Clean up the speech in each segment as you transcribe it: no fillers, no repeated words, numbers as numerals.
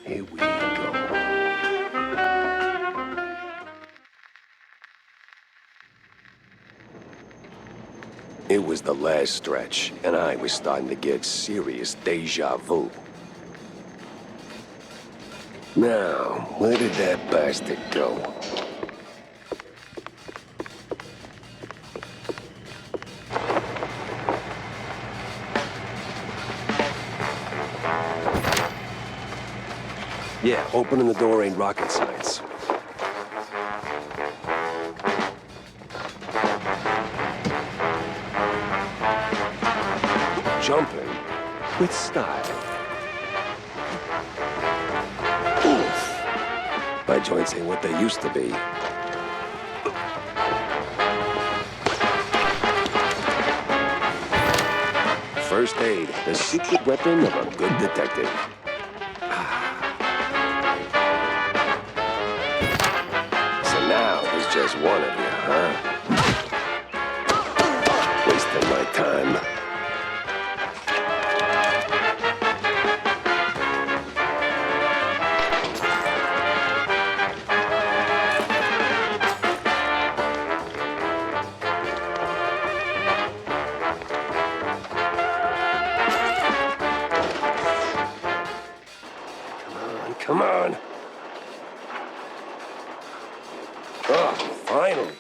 Here we go. It was the last stretch, and I was starting to get serious deja vu. Now, where did that bastard go? Yeah, opening the door ain't rocket science. Jumping with style. Oof. My joints ain't what they used to be. First aid, the secret weapon of a good detective. So now there's just one of you, huh? Wasting my time. Come on. Oh, finally.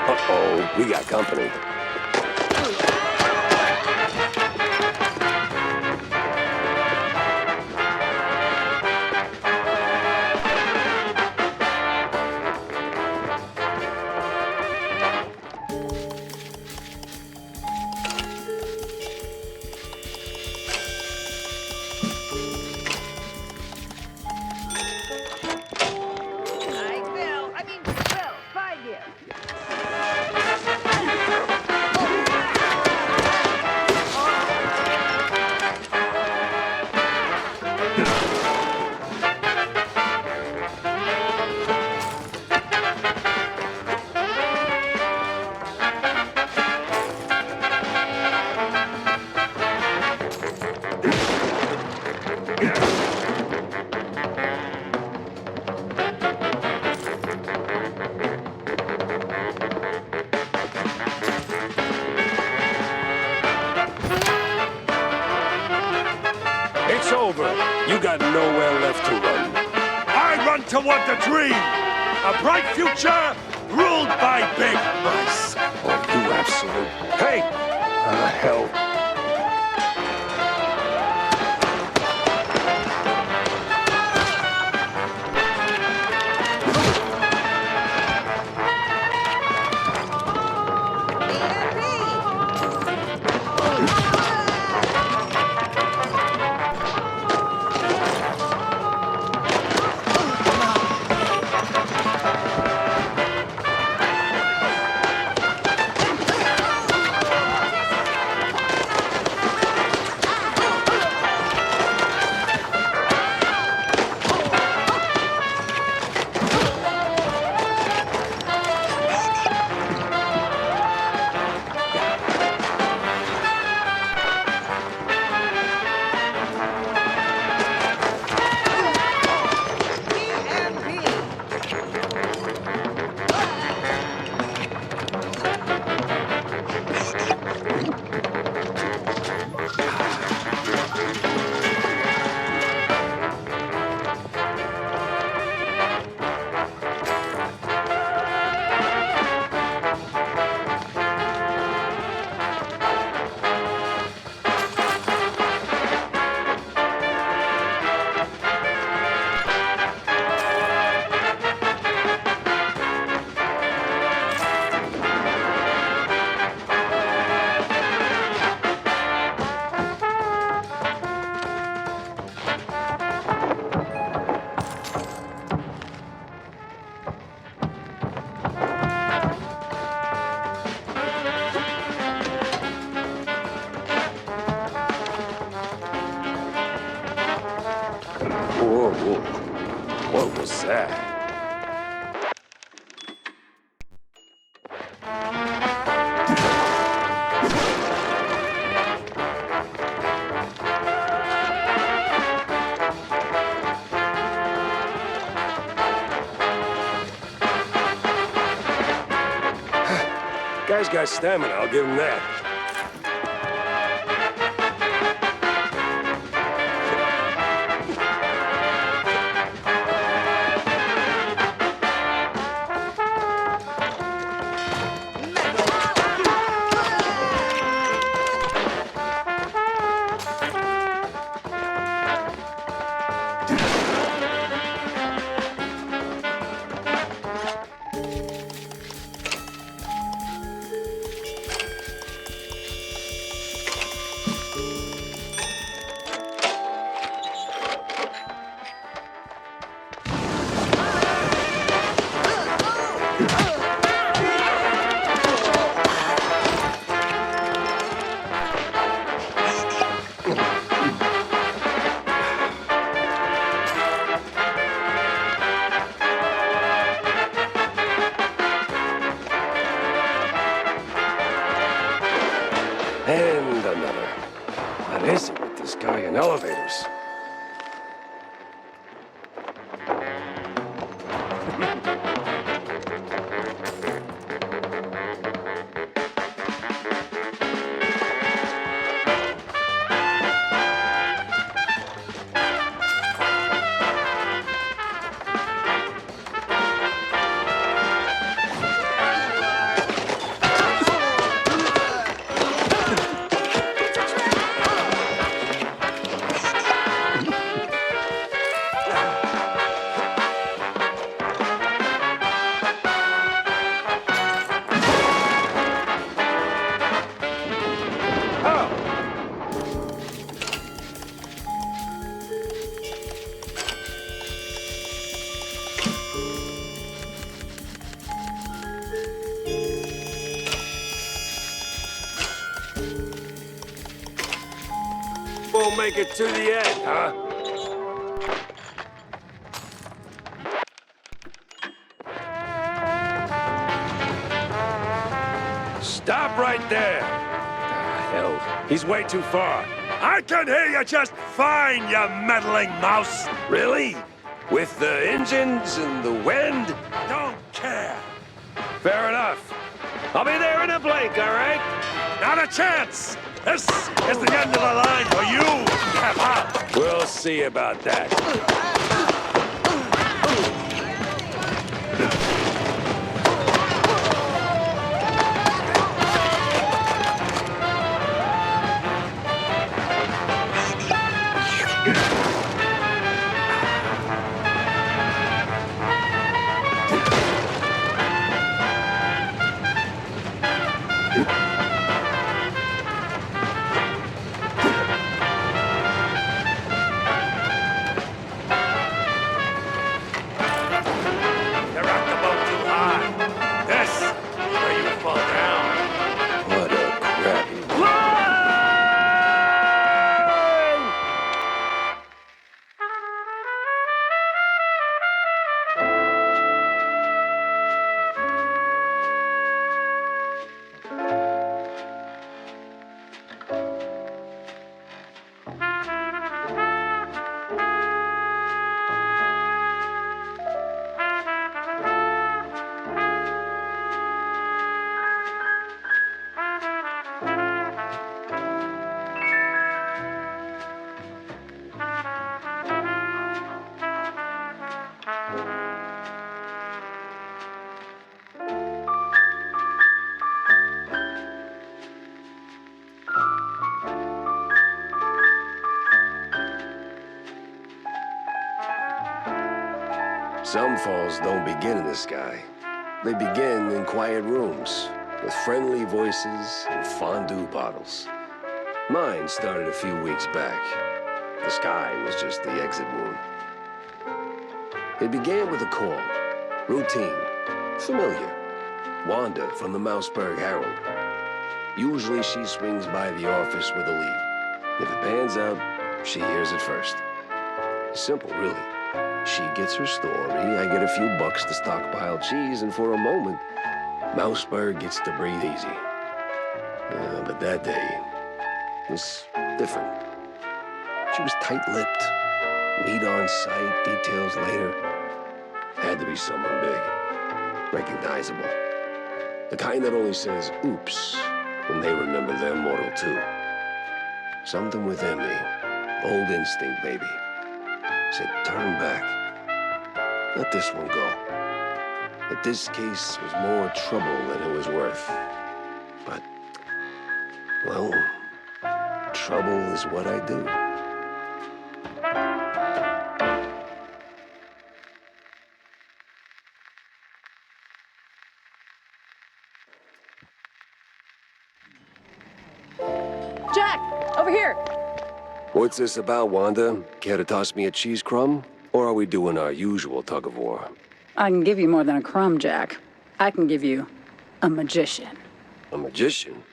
Uh-oh, we got company. It's over. You got nowhere left to run. I run toward the dream! A bright future ruled by big mice! Oh, you absolute... Hey! Hell. What was that? Guy's got stamina, I'll give him that. And another. What is it with this guy in elevators? Won't make it to the end, huh? Stop right there! The hell? He's way too far. I can hear you just fine, you meddling mouse. Really? With the engines and the wind? Don't care. Fair enough. I'll be there in a blink, all right? Not a chance. This is the end of the line for you, Pepper. We'll see about that. Some falls don't begin in the sky. They begin in quiet rooms, with friendly voices and fondue bottles. Mine started a few weeks back. The sky was just the exit wound. It began with a call. Routine. Familiar. Wanda from the Mouseburg Herald. Usually she swings by the office with a lead. If it pans out, she hears it first. Simple, really. She gets her story, I get a few bucks to stockpile cheese, and for a moment, Mouseburg gets to breathe easy. But that day was different. She was tight-lipped. Meat on sight, details later. Had to be someone big. Recognizable. The kind that only says, oops, when they remember their mortal too. Something within me, old instinct, baby, said turn back. Let this one go. That this case was more trouble than it was worth. But, well, trouble is what I do. Jack, over here. What's this about, Wanda? Care to toss me a cheese crumb? Or are we doing our usual tug of war? I can give you more than a crumb, Jack. I can give you a magician. A magician?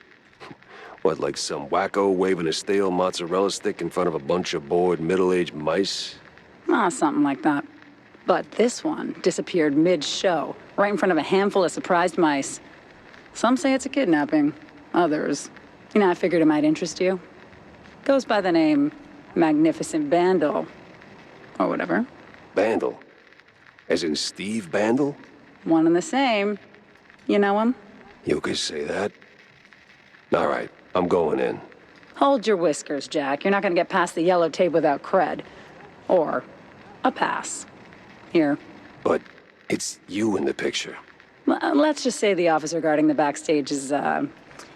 What, like some wacko waving a stale mozzarella stick in front of a bunch of bored middle-aged mice? Something like that. But this one disappeared mid-show, right in front of a handful of surprised mice. Some say it's a kidnapping. Others, I figured it might interest you. Goes by the name Magnificent Bandle. Or whatever. Bandle? As in Steve Bandle? One and the same. You know him? You could say that. All right, I'm going in. Hold your whiskers, Jack. You're not gonna get past the yellow tape without cred. Or a pass. Here. But it's you in the picture. Let's just say the officer guarding the backstage is,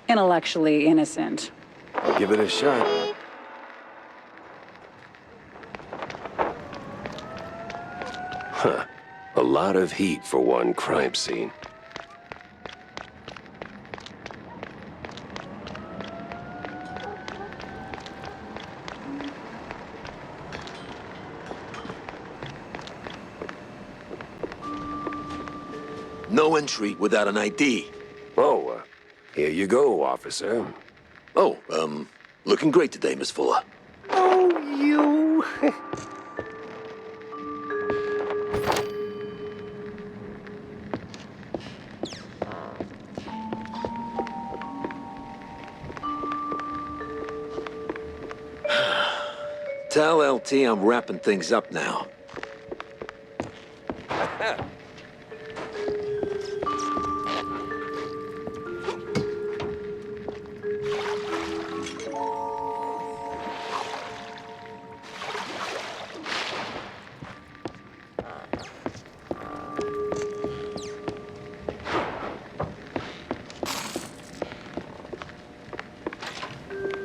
intellectually innocent. I'll give it a shot. Huh. A lot of heat for one crime scene. No entry without an ID. Oh, here you go, officer. Oh, looking great today, Miss Fuller. Oh, you... Tell LT I'm wrapping things up now.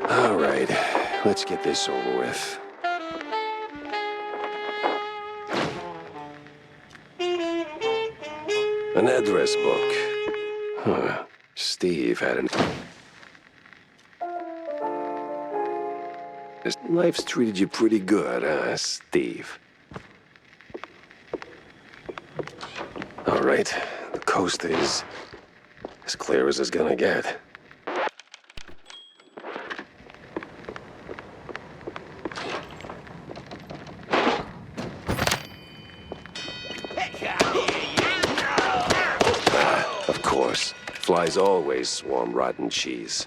All right, let's get this over with. An address book. Huh. Steve had an... Life's treated you pretty good, huh, Steve? All right, the coast is as clear as it's gonna get. Of course. Flies always swarm rotten cheese.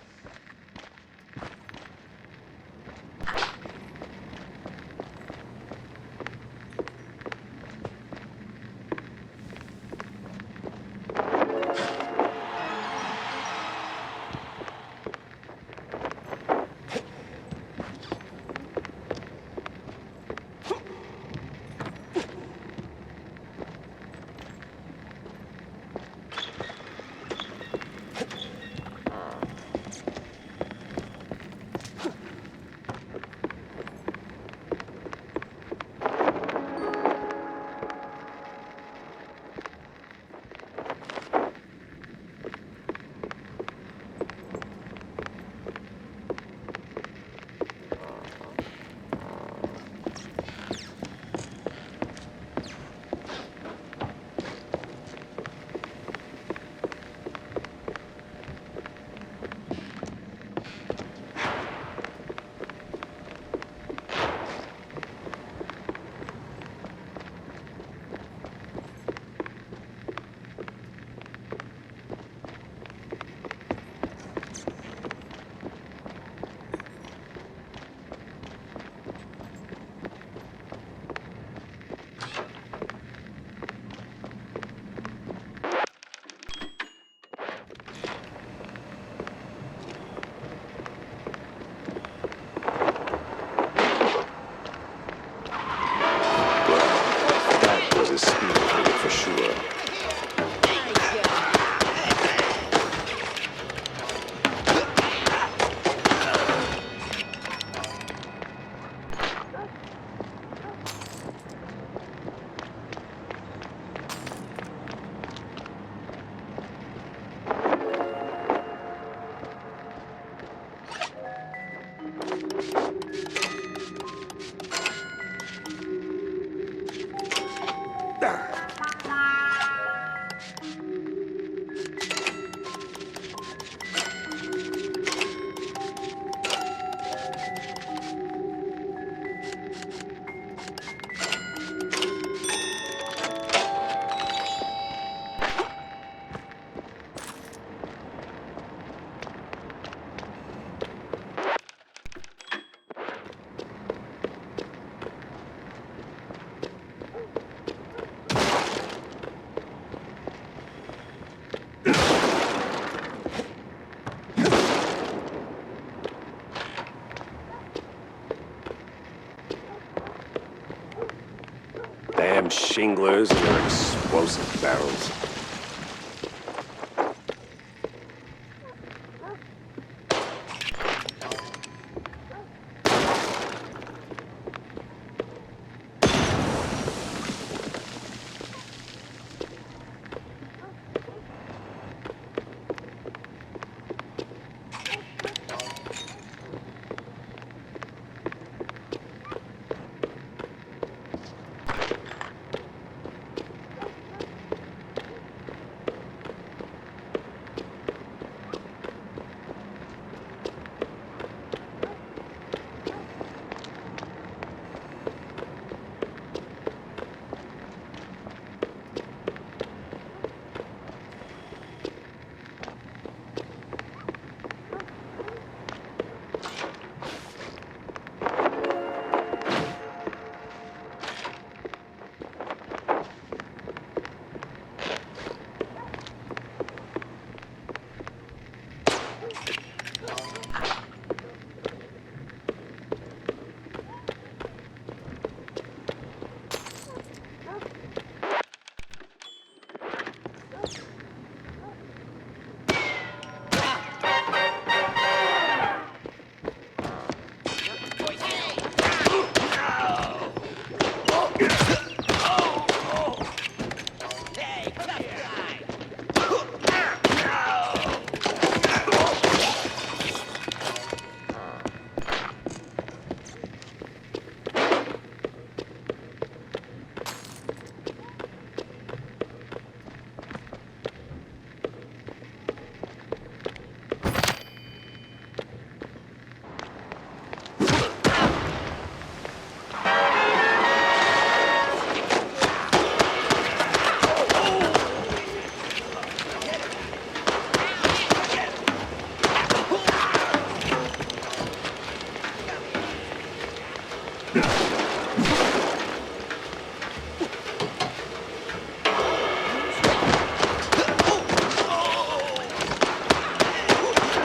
Damn shinglers and their explosive barrels.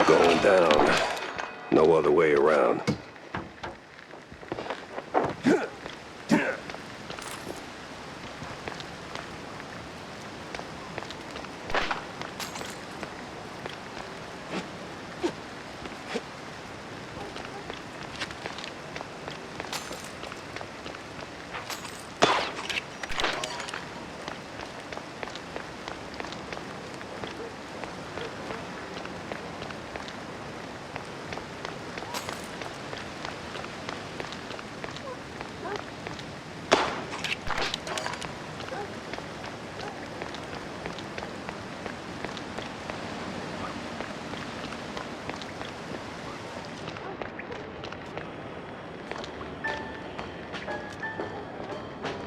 Going down. No other way around.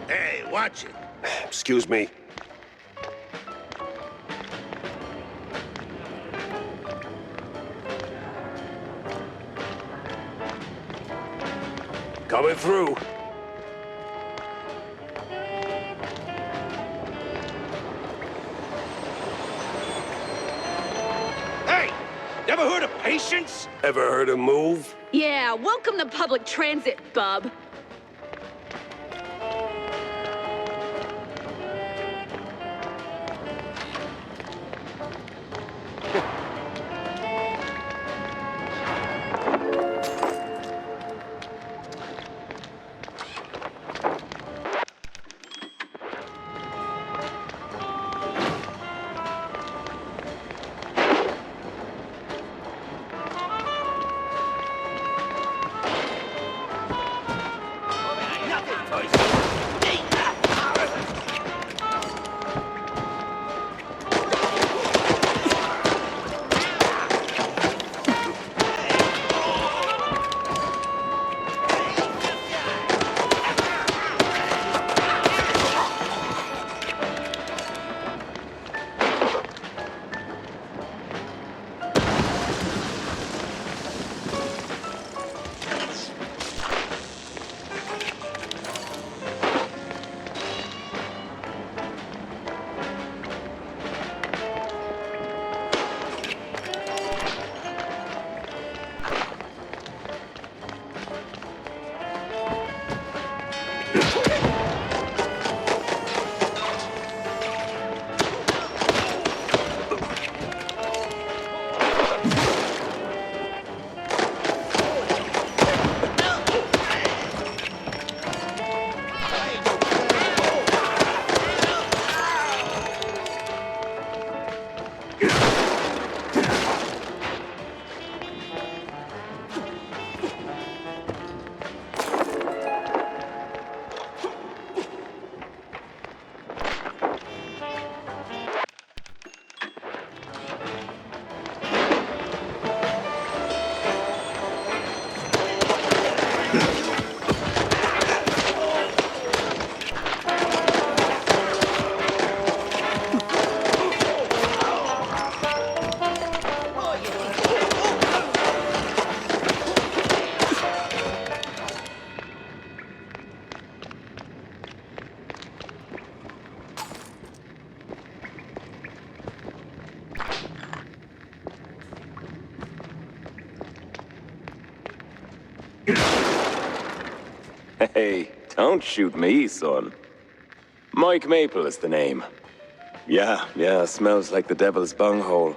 Hey, watch it. Excuse me. Coming through. Hey, never heard of patience? Ever heard of move? Yeah, welcome to public transit, bub. Hey, don't shoot me, son. Mike Maple is the name. Yeah, smells like the devil's bunghole.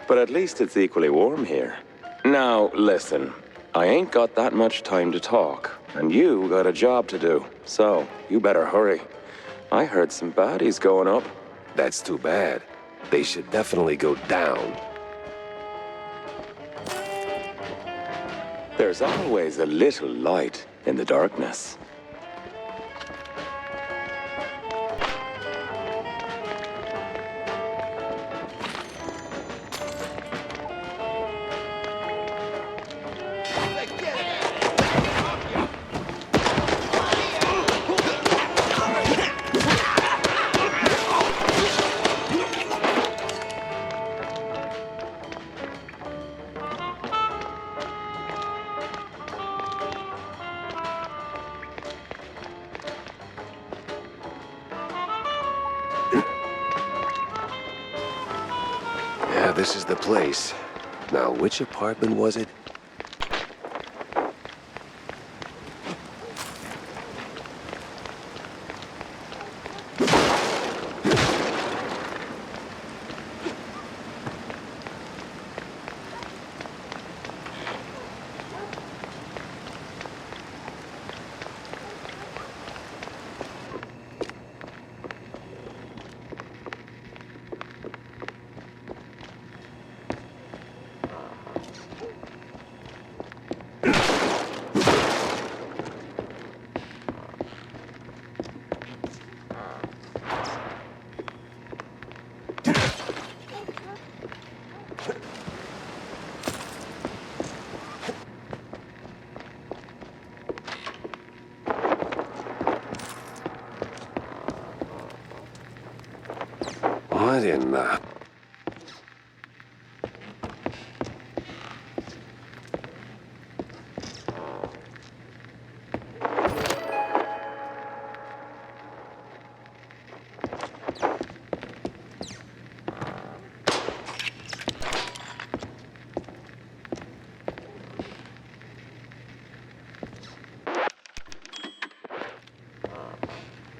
But at least it's equally warm here. Now, listen. I ain't got that much time to talk, and you got a job to do. So, you better hurry. I heard some baddies going up. That's too bad. They should definitely go down. There's always a little light in the darkness. Yeah, this is the place. Now, which apartment was it? What in the...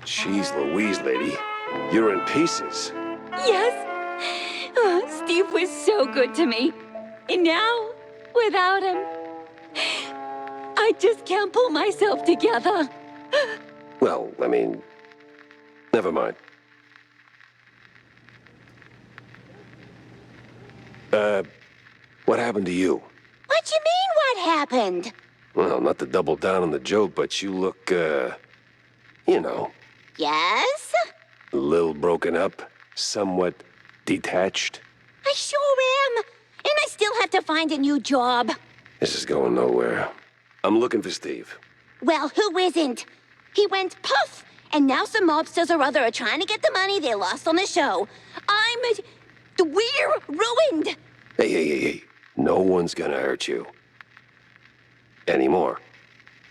Jeez Louise, lady. You're in pieces. Yes. Oh, Steve was so good to me. And now, without him, I just can't pull myself together. Well, I mean... Never mind. What happened to you? What you mean, what happened? Well, not to double down on the joke, but you look, you know, Yes? a little broken up, somewhat detached. I sure am. And I still have to find a new job. This is going nowhere. I'm looking for Steve. Well, who isn't? He went puff, and now some mobsters or other are trying to get the money they lost on the show. We're ruined. Hey. No one's gonna hurt you. Anymore.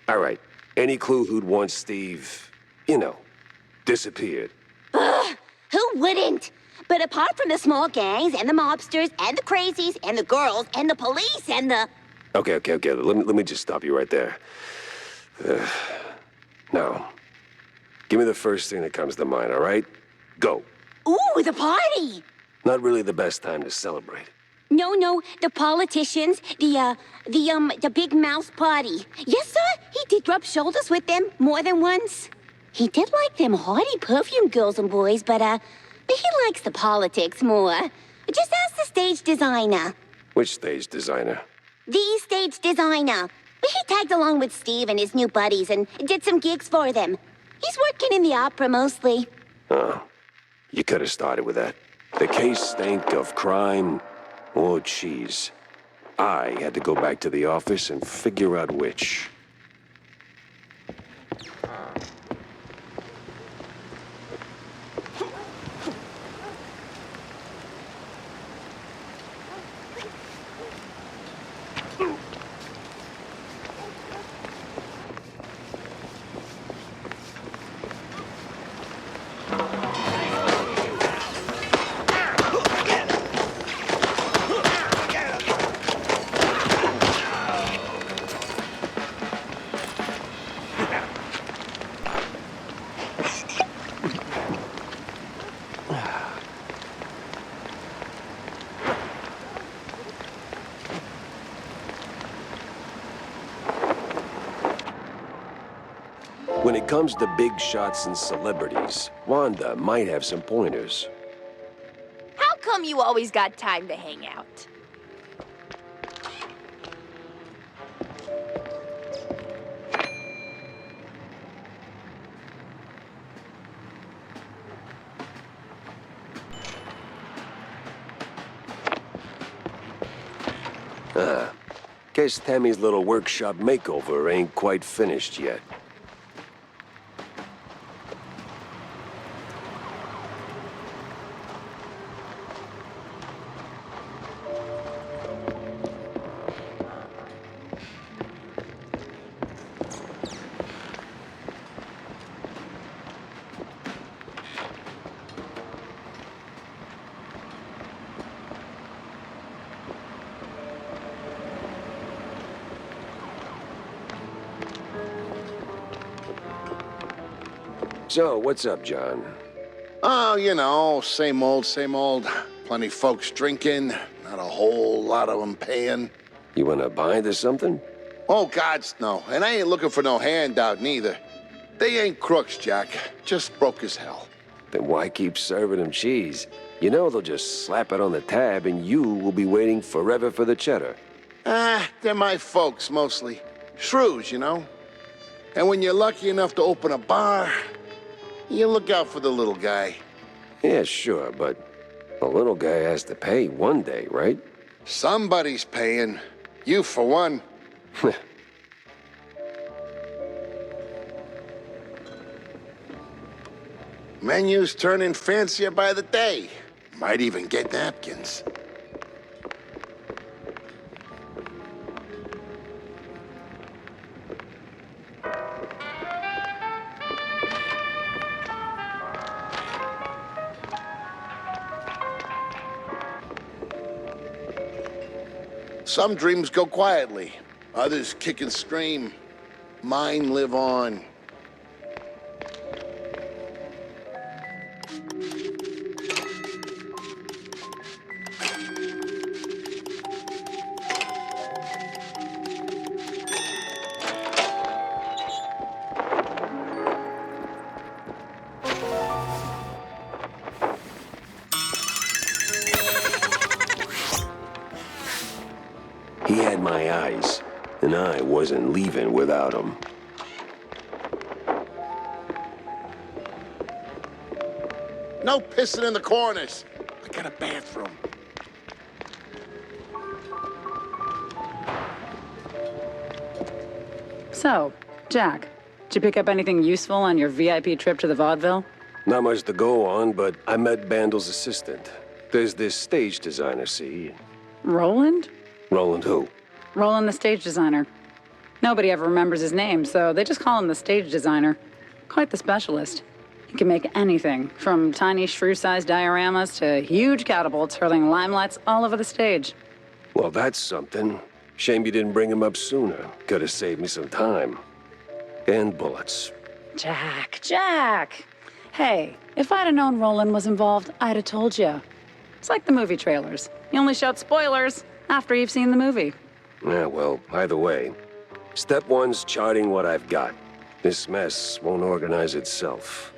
All right. Any clue who'd want Steve, you know, disappeared? Who wouldn't? But apart from the small gangs and the mobsters and the crazies and the girls and the police and the... Okay. Let me just stop you right there. Now, give me the first thing that comes to mind, all right? Go. Ooh, the party! Not really the best time to celebrate. No, the politicians, the big mouse party. Yes, sir, he did rub shoulders with them more than once. He did like them haughty perfume girls and boys, but he likes the politics more. Just ask the stage designer. Which stage designer? The stage designer. He tagged along with Steve and his new buddies and did some gigs for them. He's working in the opera mostly. Oh, you could have started with that. The case stank of crime or cheese. I had to go back to the office and figure out which. When it comes to big shots and celebrities, Wanda might have some pointers. How come you always got time to hang out? Guess Tammy's little workshop makeover ain't quite finished yet. So, what's up, John? Oh, you know, same old, same old. Plenty folks drinking, not a whole lot of them paying. You wanna bind or something? Oh, gods, no. And I ain't looking for no handout, neither. They ain't crooks, Jack. Just broke as hell. Then why keep serving them cheese? You know they'll just slap it on the tab and you will be waiting forever for the cheddar. Ah, they're my folks, mostly. Shrews, you know? And when you're lucky enough to open a bar, you look out for the little guy. Yeah, sure, but the little guy has to pay one day, right? Somebody's paying. You, for one. Menus turning fancier by the day. Might even get napkins. Some dreams go quietly. Others kick and scream. Mine live on. He had my eyes, and I wasn't leaving without him. No pissing in the corners. I got a bathroom. So, Jack, did you pick up anything useful on your VIP trip to the vaudeville? Not much to go on, but I met Bandel's assistant. There's this stage designer, see? Roland? Roland who? Roland, the stage designer. Nobody ever remembers his name, so they just call him the stage designer. Quite the specialist. He can make anything, from tiny shrew-sized dioramas to huge catapults hurling limelights all over the stage. Well, that's something. Shame you didn't bring him up sooner. Could have saved me some time. And bullets. Jack! Hey, if I'd have known Roland was involved, I'd have told you. It's like the movie trailers. You only shout spoilers after you've seen the movie. Yeah, well, either way. Step one's charting what I've got. This mess won't organize itself.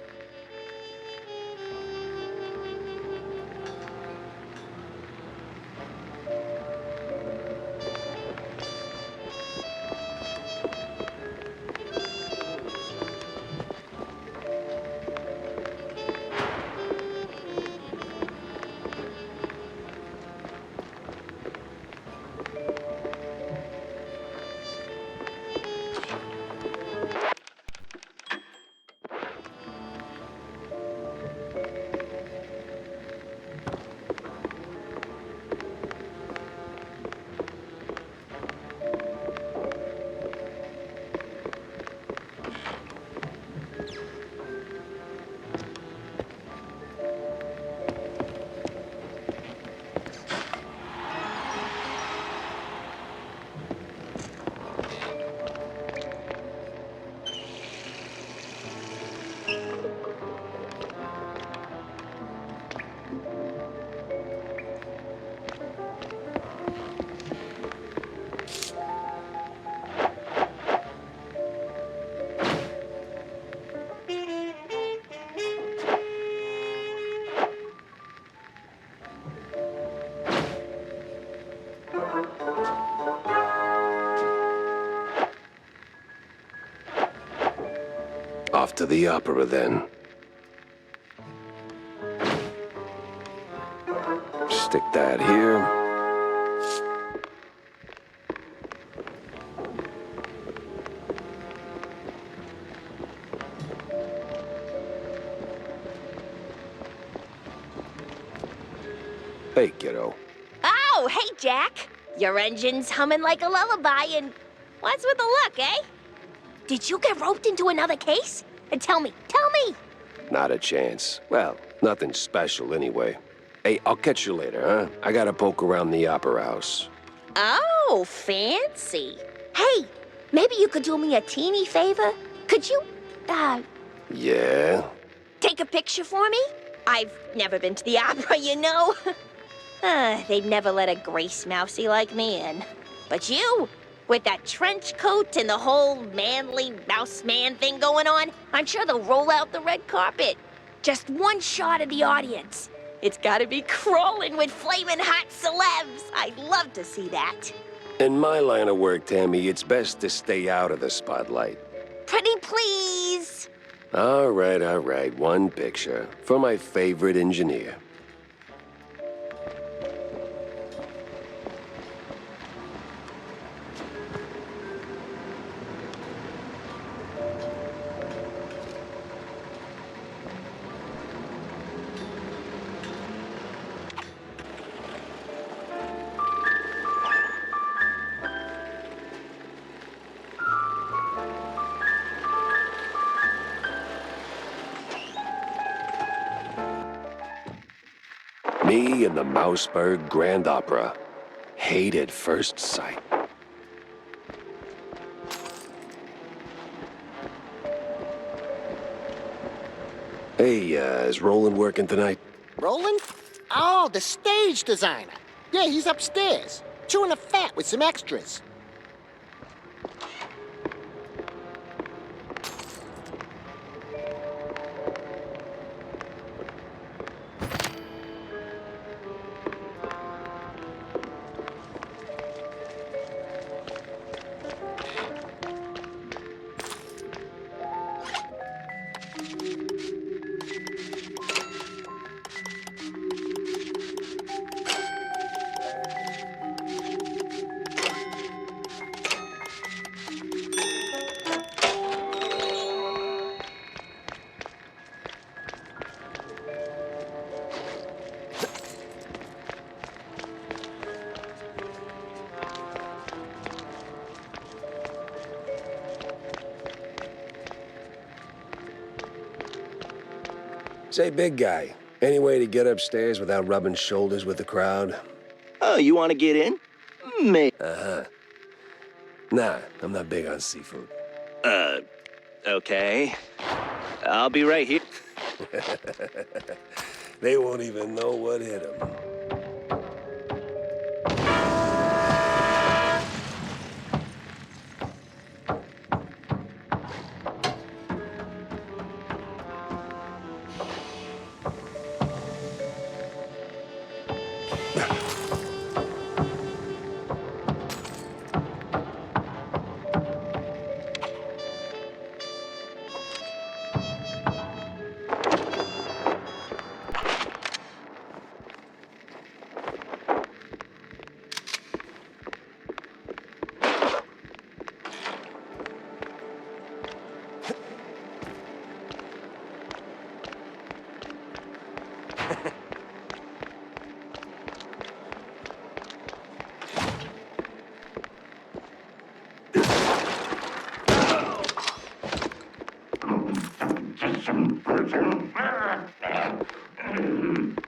Off to the opera, then. Stick that here. Hey, kiddo. Oh, hey, Jack. Your engine's humming like a lullaby, and what's with the look, eh? Did you get roped into another case? And tell me. Not a chance. Well, nothing special anyway. Hey, I'll catch you later, huh? I gotta poke around the opera house. Oh, fancy. Hey, maybe you could do me a teeny favor? Could you, Yeah? take a picture for me? I've never been to the opera, you know. They'd never let a grace mousey like me in. But you, with that trench coat and the whole manly mouse man thing going on, I'm sure they'll roll out the red carpet. Just one shot of the audience. It's gotta be crawling with flaming hot celebs. I'd love to see that. In my line of work, Tammy, it's best to stay out of the spotlight. Pretty please. All right. One picture for my favorite engineer. Me and the Mouseburg Grand Opera. Hate at first sight. Hey, is Roland working tonight? Roland? Oh, the stage designer. Yeah, he's upstairs, chewing a fat with some extras. Say, big guy, any way to get upstairs without rubbing shoulders with the crowd? Oh, you want to get in? Uh-huh. Nah, I'm not big on seafood. Okay. I'll be right here. They won't even know what hit them.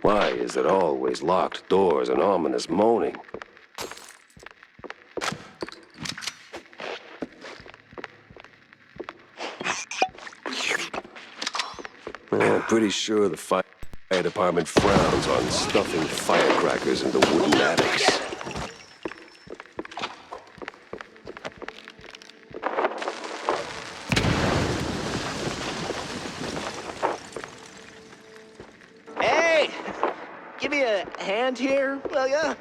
Why is it always locked doors and ominous moaning? I'm pretty sure the fire department frowns on stuffing firecrackers into wooden attics. Hey! Give me a hand here, will ya?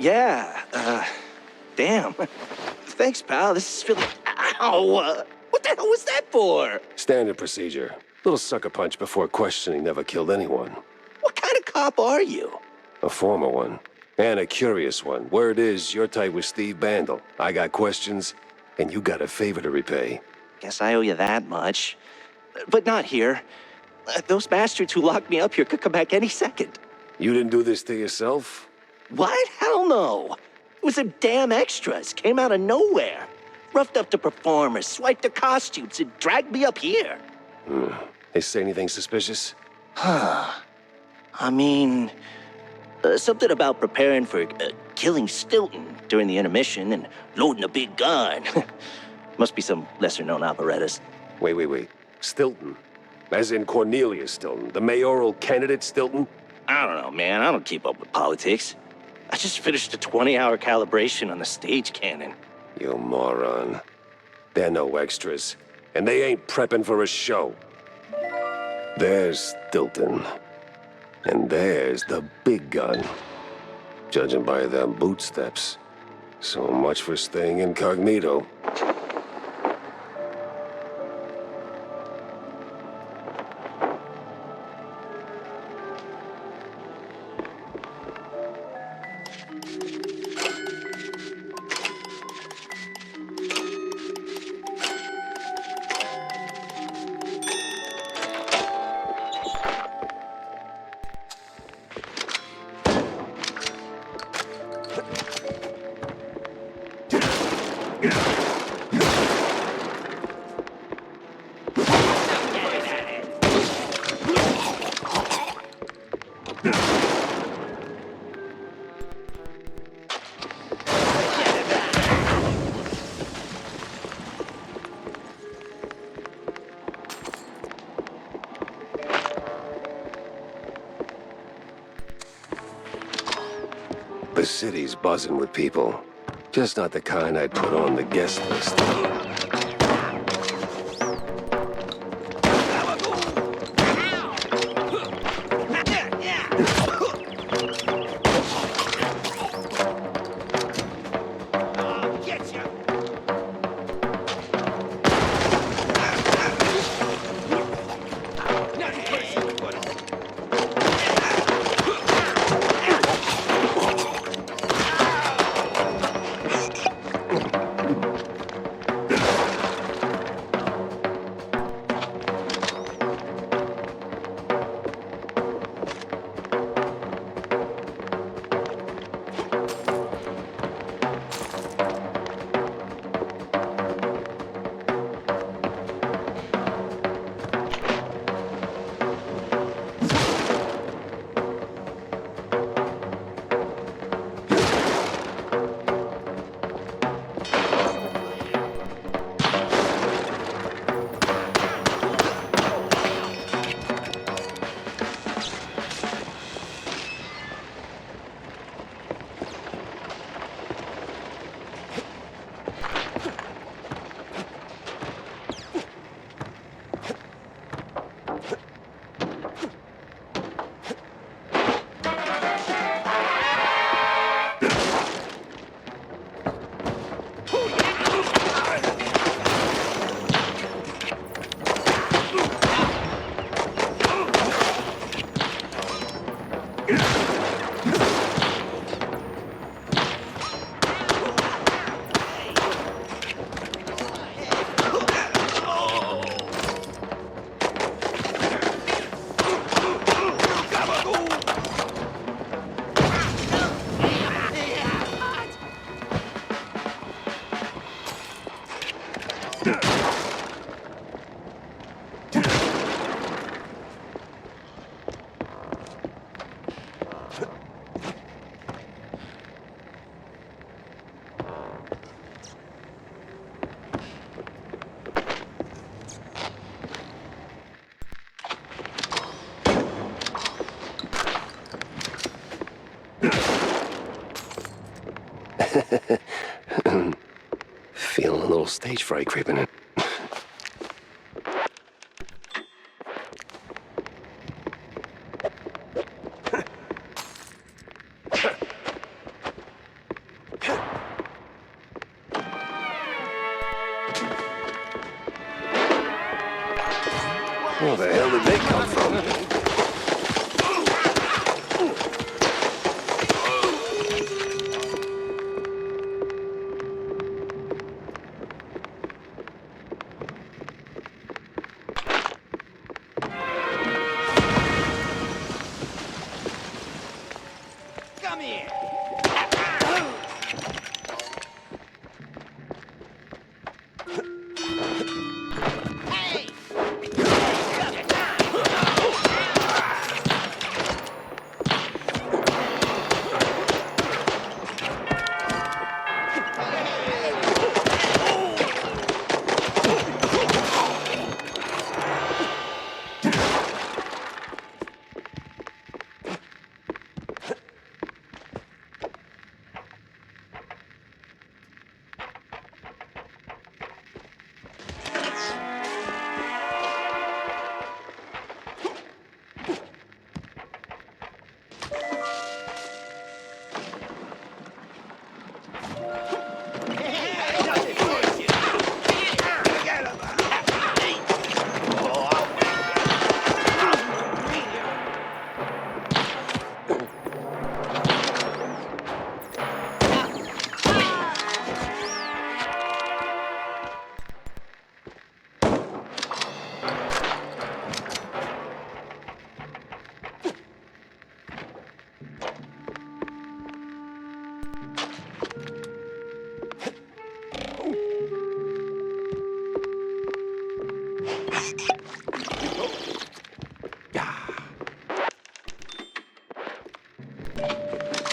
Yeah, damn. Thanks, pal. This is really... Ow! What the hell was that for? Standard procedure. Little sucker punch before questioning never killed anyone. What kind of cop are you? A former one. And a curious one. Word is, you're tight with Steve Bandel. I got questions, and you got a favor to repay. Guess I owe you that much. But not here. Those bastards who locked me up here could come back any second. You didn't do this to yourself? What? Hell no. It was them damn extras. Came out of nowhere. Roughed up the performers, swiped their costumes, and dragged me up here. They say anything suspicious? I mean... something about preparing for killing Stilton during the intermission and loading a big gun. Must be some lesser-known operettas. Wait. Stilton? As in Cornelius Stilton, the mayoral candidate Stilton? I don't know, man. I don't keep up with politics. I just finished a 20-hour calibration on the stage cannon. You moron. They're no extras, and they ain't prepping for a show. There's Stilton. And there's the big gun. Judging by them boot steps. So much for staying incognito. The city's buzzing with people. Just not the kind I'd put on the guest list. Feeling a little stage fright creeping in. Where the hell did they come from?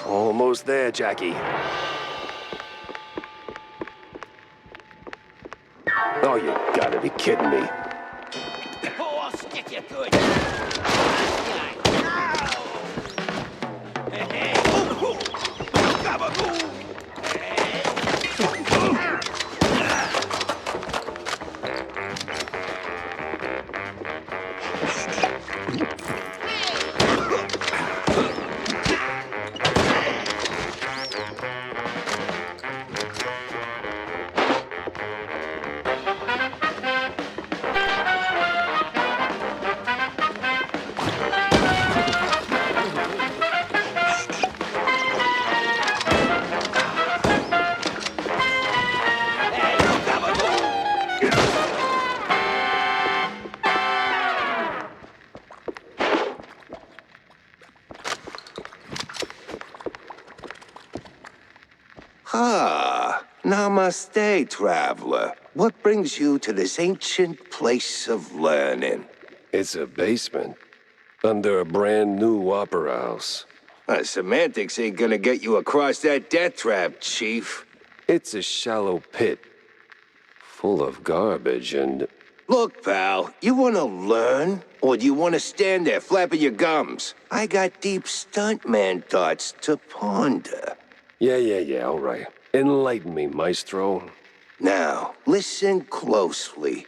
Almost there, Jackie. Oh, you gotta be kidding me. Oh, I'll stick you good. Ah, namaste, traveler. What brings you to this ancient place of learning? It's a basement, under a brand new opera house. Semantics ain't gonna get you across that death trap, Chief. It's a shallow pit, full of garbage and... Look, pal, you wanna learn? Or do you wanna stand there flapping your gums? I got deep stuntman thoughts to ponder. Yeah, all right. Enlighten me, maestro. Now, listen closely.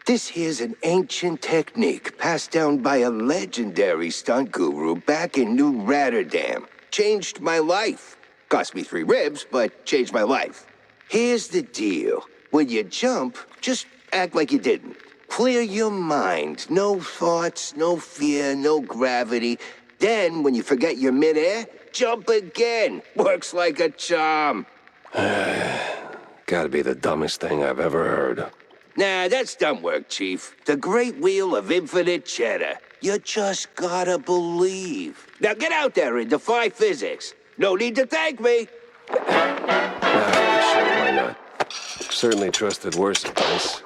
This here's an ancient technique passed down by a legendary stunt guru back in New Rotterdam. Changed my life. Cost me 3 ribs, but changed my life. Here's the deal. When you jump, just act like you didn't. Clear your mind. No thoughts, no fear, no gravity. Then, when you forget you're midair, jump again. Works like a charm. Gotta be the dumbest thing I've ever heard. Nah, that's dumb work, Chief. The great wheel of infinite cheddar. You just gotta believe. Now get out there and defy physics. No need to thank me. Sure, why not? Certainly trusted worse advice.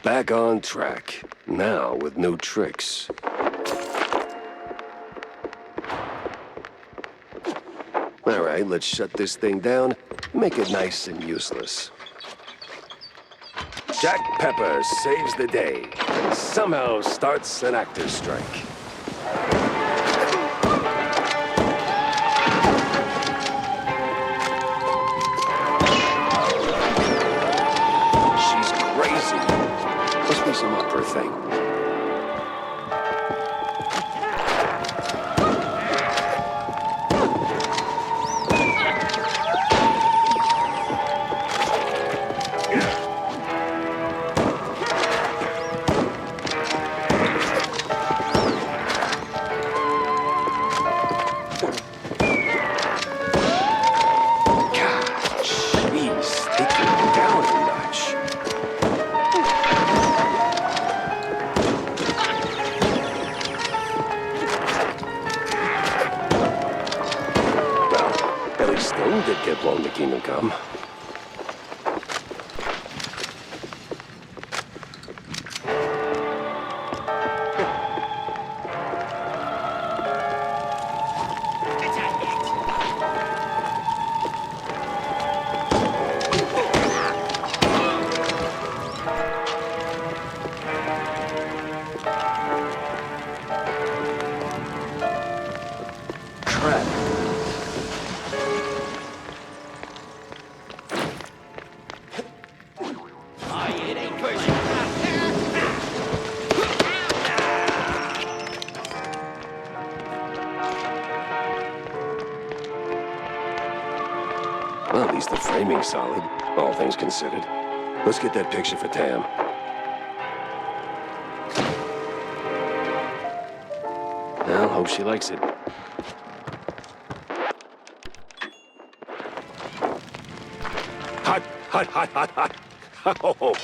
Back on track. Now with new tricks. All right, let's shut this thing down. Make it nice and useless. Jack Pepper saves the day and somehow starts an actor's strike. She's crazy. Must be some upper thing. Did get blown to Kingdom Come. Well, at least the framing's solid, all things considered. Let's get that picture for Tam. Well, hope she likes it. Hot, hot, hot, hot, hot. Oh.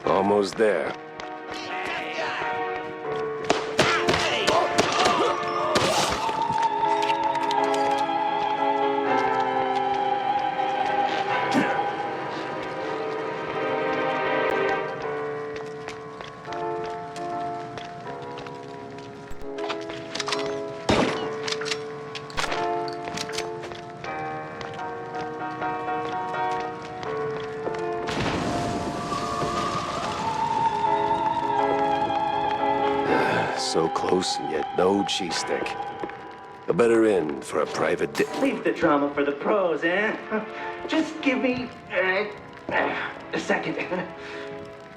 Almost there. So close and yet no cheese stick. A better inn for a private Leave the drama for the pros, eh? Just give me a second.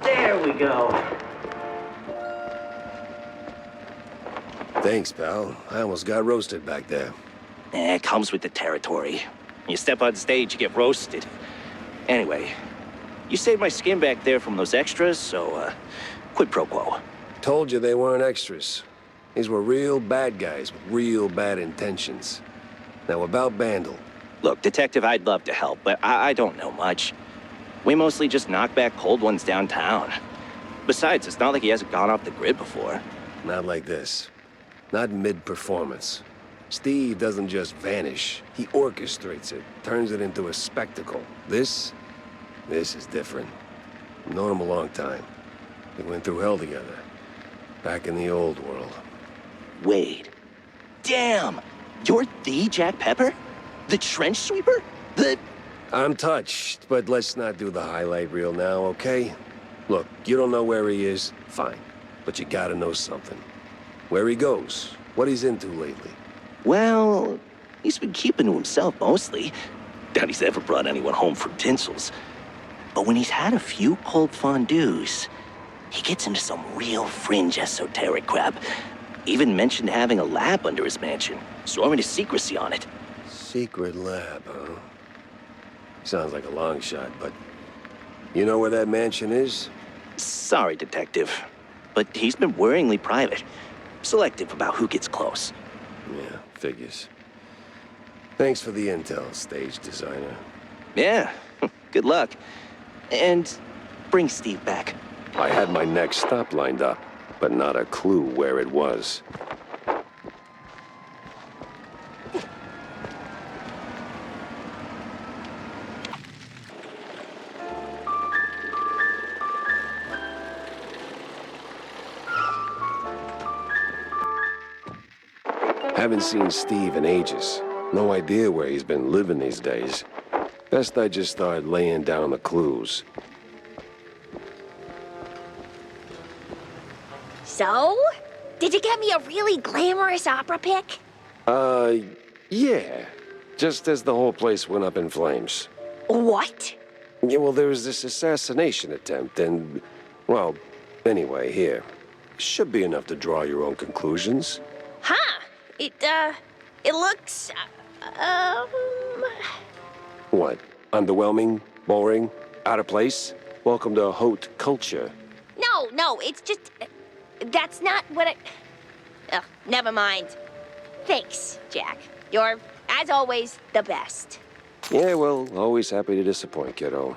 There we go. Thanks, pal. I almost got roasted back there. It comes with the territory. You step on stage, you get roasted. Anyway, you saved my skin back there from those extras, so quid pro quo. Told you they weren't extras. These were real bad guys with real bad intentions. Now about Bandle. Look, Detective, I'd love to help, but I don't know much. We mostly just knock back cold ones downtown. Besides, it's not like he hasn't gone off the grid before. Not like this. Not mid-performance. Steve doesn't just vanish. He orchestrates it, turns it into a spectacle. This is different. I've known him a long time. We went through hell together. Back in the old world. Wait. Damn! You're the Jack Pepper? The trench sweeper? I'm touched, but let's not do the highlight reel now, okay? Look, you don't know where he is, fine. But you gotta know something. Where he goes, what he's into lately. Well, he's been keeping to himself mostly. Doubt he's ever brought anyone home from Tinsel's. But when he's had a few cold fondues, he gets into some real fringe esoteric crap. Even mentioned having a lab under his mansion, sworn to secrecy on it. Secret lab, huh? Sounds like a long shot, but... You know where that mansion is? Sorry, Detective, but he's been worryingly private. selective about who gets close. Yeah, figures. Thanks for the intel, stage designer. Yeah, good luck. And bring Steve back. I had my next stop lined up, but not a clue where it was. Haven't seen Steve in ages. No idea where he's been living these days. Best I just start laying down the clues. So? Did you get me a really glamorous opera pic? Yeah. Just as the whole place went up in flames. What? Yeah, well, there was this assassination attempt, and... Well, anyway, here. Should be enough to draw your own conclusions. Huh. It looks, What? Underwhelming? Boring? Out of place? Welcome to haute culture. No, it's just... That's not what I... Ugh, never mind. Thanks, Jack. You're, as always, the best. Yeah, well, always happy to disappoint, kiddo.